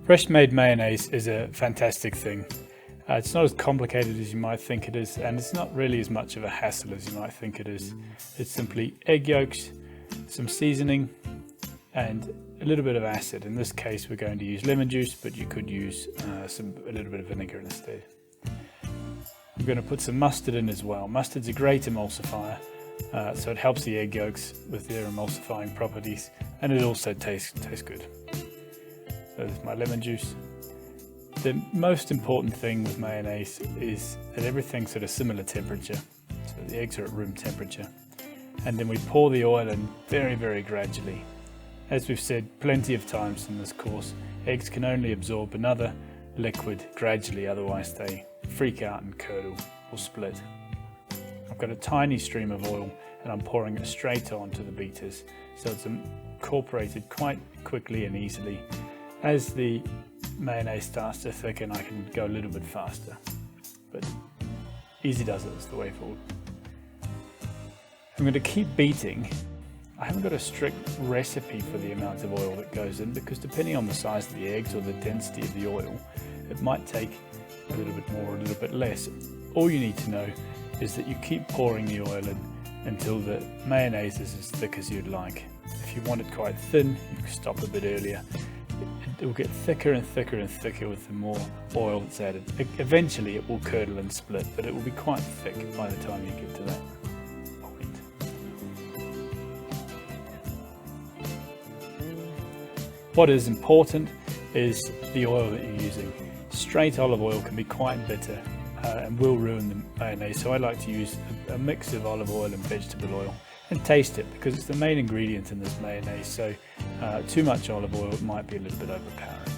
Fresh made mayonnaise is a fantastic thing. It's not as complicated as you might think it is, and it's not really as much of a hassle as you might think it is. It's simply egg yolks, some seasoning, and a little bit of acid. In this case, we're going to use lemon juice, but you could use a little bit of vinegar instead. I'm going to put some mustard in as well. Mustard's a great emulsifier, so it helps the egg yolks with their emulsifying properties, and it also tastes good. So there's my lemon juice. The most important thing with mayonnaise is that everything's at a similar temperature. So the eggs are at room temperature. And then we pour the oil in very, very gradually. As we've said plenty of times in this course, eggs can only absorb another liquid gradually, otherwise they freak out and curdle or split. I've got a tiny stream of oil and I'm pouring it straight onto the beaters, so it's incorporated quite quickly and easily. As the mayonnaise starts to thicken, I can go a little bit faster, but easy does it, it's the way forward. I'm going to keep beating. I haven't got a strict recipe for the amount of oil that goes in, because depending on the size of the eggs or the density of the oil, it might take a little bit more or a little bit less. All you need to know is that you keep pouring the oil in until the mayonnaise is as thick as you'd like. If you want it quite thin, you can stop a bit earlier. It will get thicker and thicker and thicker with the more oil that's added. Eventually it will curdle and split, but it will be quite thick by the time you get to that point. What is important is the oil that you're using. Straight olive oil can be quite bitter and will ruin the mayonnaise, so I like to use a mix of olive oil and vegetable oil and taste it, because it's the main ingredient in this mayonnaise, so too much olive oil might be a little bit overpowering.